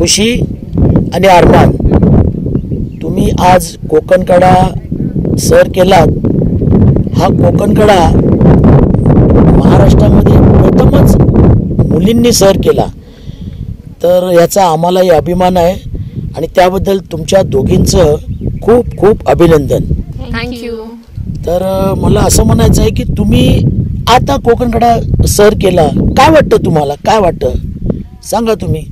खुशी आणि अरमान, तुम्ही आज कोकणकडा सर केलात. हा कोकणकडा महाराष्ट्रामध्ये प्रथमच मुलींनी सर केला, तर याचा आम्हालाही अभिमान आहे आणि त्याबद्दल तुमच्या दोघींचं खूप खूप अभिनंदन. थँक्यू. तर मला असं म्हणायचं आहे की तुम्ही आता कोकणकडा सर केला, काय वाटतं तुम्हाला? काय वाटतं सांगा तुम्ही.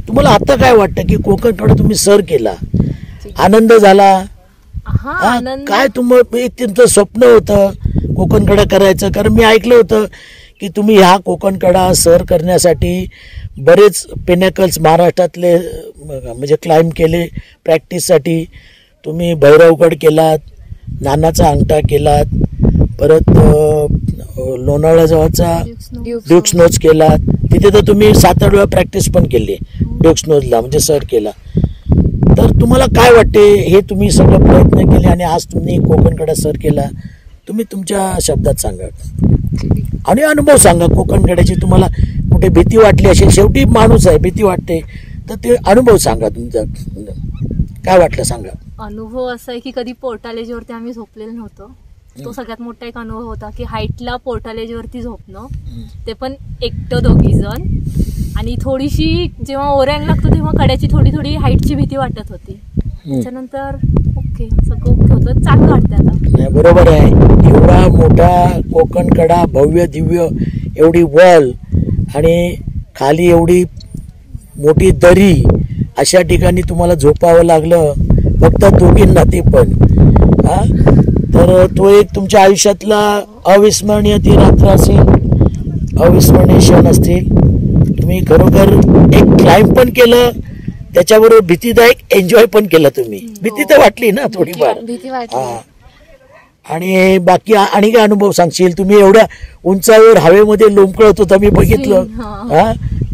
तुम्हाला आता काय वाटतं की कोकणकडा तुम्ही सर केला, आनंद झाला? काय तुमचं स्वप्न होतं कोकणकडा करायचं? कारण मी ऐकलं होतं की तुम्ही ह्या कोकणकडा सर करण्यासाठी बरेच पिनॅकल्स महाराष्ट्रातले म्हणजे क्लाइंब केले. प्रॅक्टिससाठी तुम्ही भैरवगड केलात, नानाचा अंगठा केलात, परत लोणावळ्याजवळचा ड्यूक्स नोज केलात. तिथे तर तुम्ही 7-8 वेळा प्रॅक्टिस पण केली ड्यूक्स नोजला, म्हणजे सर केला. तर तुम्हाला काय वाटते, हे तुम्ही सगळं प्रयत्न केले आणि आज तुम्ही कोकणकडा सर केला, तुम्ही तुमच्या शब्दात सांगा आणि अनुभव सांगा. कोकणकड्याची तुम्हाला कुठे भीती वाटली असेल, शेवटी माणूस आहे, भीती वाटते, तर ते अनुभव सांगा तुमचा, काय वाटलं सांगा. अनुभव असा आहे की कधी पोर्टालेजवरती आम्ही झोपलेलो नव्हतो. तो सगळ्यात मोठा एक अनुभव होता की हाईटला पोर्टालेजवरती झोपणं, ते पण एकटं 2 जण. आणि थोडीशी जेव्हा ओरँग लागतो तेव्हा कड्याची थोडी थोडी हाईटची भीती वाटत होती. त्याच्यानंतर ओके, सगळं ओके होतं, चांगलं वाटतं आता. बरोबर आहे. एवढा मोठा कोकणकडा, भव्य दिव्य, एवढी वॉल आणि खाली एवढी मोठी दरी, अशा ठिकाणी तुम्हाला झोपावं लागलं फक्त दोघींना, ते पण. तर तो एक तुमच्या आयुष्यातला अविस्मरणीय ती रात्र असेल, अविस्मरणीय क्षण असतील. तुम्ही खरोखर एक क्लाइंब पण केलं, त्याच्याबरोबर भीतीदायक एन्जॉय पण केलं तुम्ही. भीती तर वाटली ना थोडीफार? भीती वाटली. आणि बाकी आणि काय अनुभव सांगशील? तुम्ही एवढ्या उंचावर हवेमध्ये लोंबकळत होता, मी बघितलं.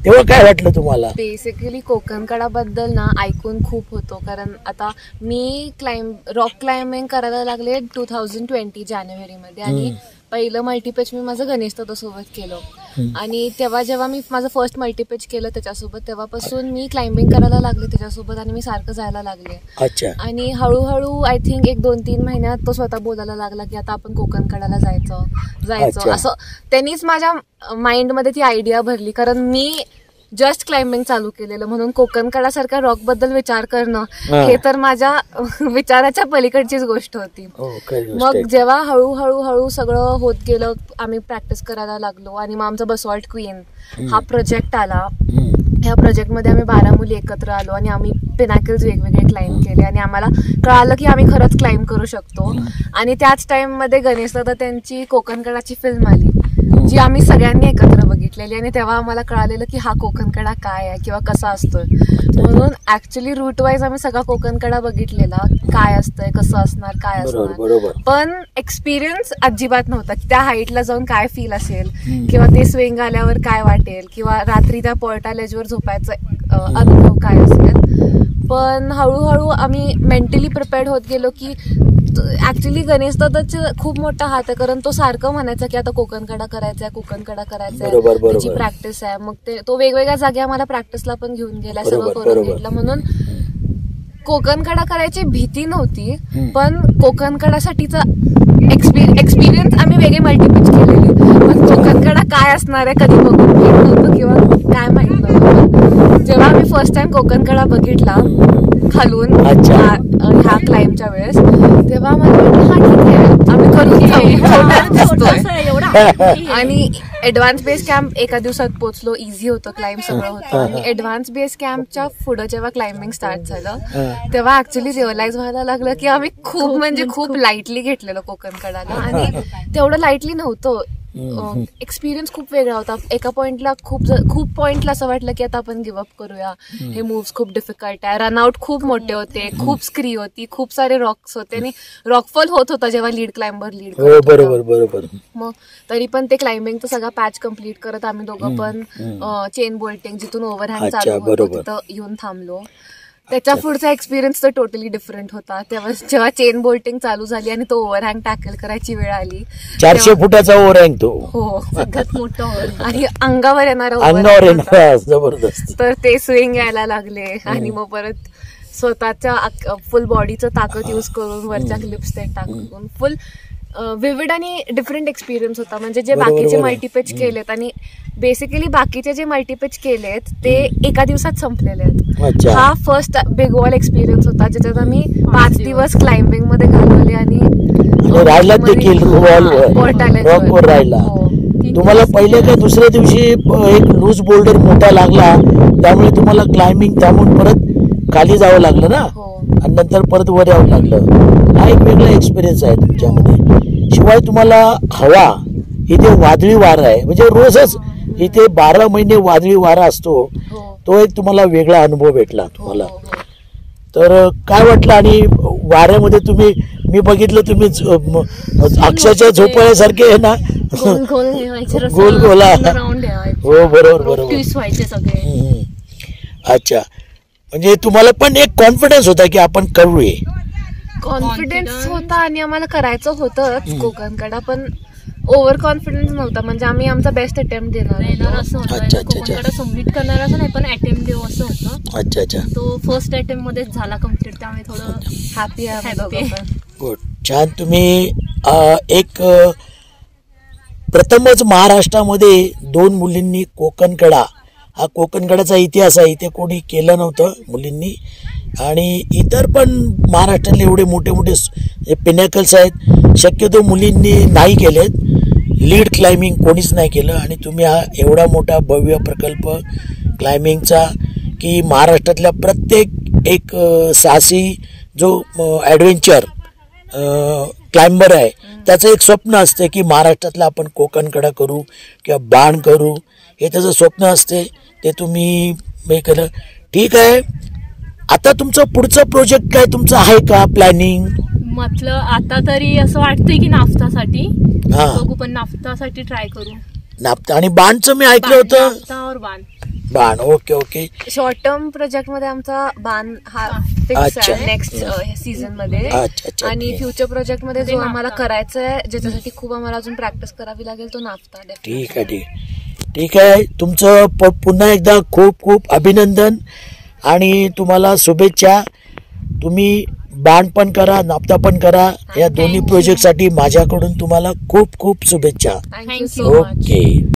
तेव्हा काय वाटलं तुम्हाला? बेसिकली कोकणकडाबद्दल ना ऐकून खूप होतो, कारण आता मी रॉक क्लाइम्बिंग करायला लागले 2020 जानेवारीमध्ये. आणि पहिलं मल्टीपेच मी माझं गणेश दादा सोबत केलं. आणि जेव्हा मी माझं फर्स्ट मल्टीपेच केलं त्याच्यासोबत, तेव्हापासून मी क्लाइम्बिंग करायला लागले त्याच्यासोबत आणि मी सारखं जायला लागले. अच्छा. आणि हळूहळू आय थिंक 1-2-3 महिन्यात तो स्वतः बोलायला लागला की आता आपण कोकणकडाला जायचं. असं त्यांनीच माझ्या माइंडमध्ये ती आयडिया भरली, कारण मी जस्ट क्लाइम्बिंग चालू केलेलं, म्हणून कोकणकडासारख्या रॉक बद्दल विचार करणं हे तर माझ्या विचाराच्या पलीकडचीच गोष्ट होती. मग जेव्हा हळूहळू सगळं होत गेलं, आम्ही प्रॅक्टिस करायला लागलो आणि मग आमचा बसॉल्ट क्वीन हा प्रोजेक्ट आला. ह्या प्रोजेक्टमध्ये आम्ही 12 मुली एकत्र आलो आणि आम्ही पिनॅकल्स वेगवेगळे क्लाइम्ब केले आणि आम्हाला कळालं की आम्ही खरंच क्लाइम्ब करू शकतो. आणि त्याच टाइममध्ये गणेश दादा त्यांची कोकणकडाची फिल्म आली, जी आम्ही सगळ्यांनी एकत्र बघितलेली. आणि तेव्हा आम्हाला कळालेलं की हा कोकणकडा काय आहे किंवा कसा असतोय. म्हणून ऍक्च्युली रूट वाईज आम्ही सगळा कोकणकडा बघितलेला, काय असतंय, कसं असणार, काय असणार. पण एक्सपिरियन्स अजिबात नव्हता की त्या हाईटला जाऊन काय फील असेल किंवा ते स्विंग आल्यावर काय वाटेल किंवा रात्री त्या पोर्टालेजवर झोपायचा अनुभव काय असेल. पण हळूहळू आम्ही मेंटली प्रिपेअर्ड होत गेलो की ऍक्च्युली गणेश दादाचा खूप मोठा हात आहे, कारण तो सारखं म्हणायचा की आता कोकणकडा करायचा आहे, त्याची प्रॅक्टिस आहे. मग तो वेगवेगळ्या जागी आम्हाला प्रॅक्टिसला पण घेऊन गेला, सगळं करून घेतलं. म्हणून कोकणकडा करायची भीती नव्हती, पण कोकणकडासाठीचा एक्सपिरियन्स आम्ही वेगळे मल्टीपिच केलेली. पण कोकणकडा काय असणार आहे कधी बघून माहित नव्हतं किंवा काय माहित नव्हतं. जेव्हा आम्ही फर्स्ट टाइम कोकणकडा बघितला खालून ह्या क्लाइम्बच्या वेळेस, तेव्हा मला वाटलं हा ठीक आहे, आम्ही करू. आणि ऍडव्हान्स बेस कॅम्प एका दिवसात पोहोचलो, इझी होतं, क्लाइम्ब सगळं होतं. आणि ऍडव्हान्स बेस कॅम्पच्या पुढे जेव्हा क्लाइम्बिंग स्टार्ट झालं तेव्हा ऍक्च्युली रिअलाइज व्हायला लागलं की आम्ही खूप लाईटली घेतलेलं कोकणकडाला. आणि तेवढं लाईटली नव्हतं. एक्सपिरियन्स खूप वेगळा होता. एका पॉइंटला खूप पॉइंटला असं वाटलं की आता आपण गिव्हअप करूया, हे मूव्स खूप डिफिकल्ट आहे. रनआउट खूप मोठे होते, खूप स्क्री होती, खूप सारे रॉक्स होते आणि रॉकफॉल होत होता जेव्हा लीड क्लाइंबर लीड. बरोबर. मग तरी पण ते क्लाइम्बिंगचा सगळा पॅच कम्प्लीट करत आम्ही दोघं पण चेन बोल्टिंग जिथून ओव्हरहँड चालू होतो तिथं येऊन थांबलो. त्याच्या पुढचा एक्सपिरियन्स तर टोटली डिफरंट होता. तेव्हा जेव्हा चेन बोल्टिंग चालू झाली आणि तो ओव्हरहँग टॅकल करायची वेळ आली, 400 फुटाचा ओव्हरहँग तो. हो, सगळ्यात मोठं overhang. आणि अंगावर येणारा अंगावर overhang होता. येणार जबरदस्त. तर ते स्विंग यायला लागले आणि मग परत स्वतःच्या फुल बॉडीचं ताकद यूज करून वरच्या क्लिप्स ते टाकून फुल विविड आणि डिफरंट एक्सपिरियन्स होता. म्हणजे जे बरोबर, बाकीचे बरोबर. मल्टीपेज केलेत आणि बेसिकली बाकीचे जे मल्टीपेज केलेत ते एका दिवसात संपलेले आहेत. अच्छा. हा फर्स्ट बिग वॉल एक्सपिरियन्स होता ज्याच्यात आम्ही 5 दिवस क्लाइम्बिंग मध्ये घालवले आणि राहिला देखील रॉकवर राहिला. हो. तुम्हाला पहिले काय दुसऱ्या दिवशी एक लूज बोल्डर मोठा लागला, त्यामुळे तुम्हाला क्लाइम्बिंग थांबून परत खाली जावं लागलं ना, हो. आणि नंतर परत वर यावं लागलं. हा एक वेगळा एक्सपिरियन्स आहे तुमच्यामध्ये. शिवाय तुम्हाला हवा, इथे वादळी वारा आहे, म्हणजे रोजच इथे 12 महिने वादळी वारा असतो. हो. तो एक तुम्हाला वेगळा अनुभव भेटला तुम्हाला. हो, हो. तर काय वाटलं? आणि वाऱ्यामध्ये तुम्ही, मी बघितलं तुम्ही अक्षरशः झोपण्यासारखे आहे ना, गोल गोल ठेवायचे, गोल गोला. राऊंड ठेवायचे, हो, बरोबर बरोबर. ट्विस्ट व्हायचे सगळे. हम्म. अच्छा, म्हणजे तुम्हाला पण एक कॉन्फिडन्स होता की आपण करूया. कॉन्फिडन्स होता आणि आम्हाला करायचं होतंच कोकणकडा, पण ओव्हर कॉन्फिडन्स नव्हता. म्हणजे आम्ही आमचा बेस्ट अटेम्प्ट देणार येणार होतो. असं अच्छा, होतं, अच्छा, अच्छा. कोकणकडे सबमिट करणार असं नाही, पण अटेम्प्ट देऊ असं होतं. अच्छा अच्छा, तो फर्स्ट अटेम्प्ट मध्येच झाला कम्प्लीट, त्यामुळे थोडं हॅपी आहे आम्ही Happy. दोघं पण. गुड. छान. तुम्ही एक प्रथमच महाराष्ट्रामध्ये 2 मुलींनी कोकणकडा, हा कोकणकडाचा इतिहास आहे, इथे कोणी केलं नव्हतं मुलींनी. आणि इतर पण महाराष्ट्रातले एवढे मोठे मोठे पिनॅकल्स आहेत, शक्यतो मुलींनी नाही केलेत. लीड क्लाइम्बिंग कोणीच नाही केलं, आणि तुम्ही हा एवढा मोठा भव्य प्रकल्प क्लाइम्बिंगचा की महाराष्ट्रातल्या प्रत्येक एक साहसी जो ॲडव्हेंचर क्लाइंबर आहे त्याचं एक स्वप्न असते की महाराष्ट्रातला आपण कोकणकडा करू किंवा बाण करू, हे त्याचं स्वप्न असते. ते तुम्ही हे केलं. ठीक आहे. आता तुमचं पुढचं प्रोजेक्ट काय तुमचं आहे का प्लॅनिंग? म्हटलं आता तरी असं वाटतंय की नाफ्तासाठी हा. बघू, पण नाफ्तासाठी ट्राय करू. नापता आणि बाणचं मी ऐकलं होतं. नाफ्ता और बाण. बाण. Okay okay. Short term project मध्ये आमचा बाण हा फिक्स अच्छा. आहे नेक्स्ट सीझन मध्ये. अच्छा, अच्छा. आणि फ्युचर प्रोजेक्ट मध्ये ते जो नाफ्ता. आम्हाला करायचा आहे, ज्याच्यासाठी खूप आम्हाला अजून प्रॅक्टिस करावी लागेल, तो नाफ्ता. ठीक आहे ठीक आहे ठीक आहे. तुमचं पुन्हा एकदा खूप खूप अभिनंदन आणि तुम्हाला शुभेच्छा. तुम्ही बाण पण करा, नाफ्ता पण करा. या दोन्ही प्रोजेक्टसाठी माझ्याकडून तुम्हाला खूप खूप शुभेच्छा. Thank you Thank so you. Much. Okay.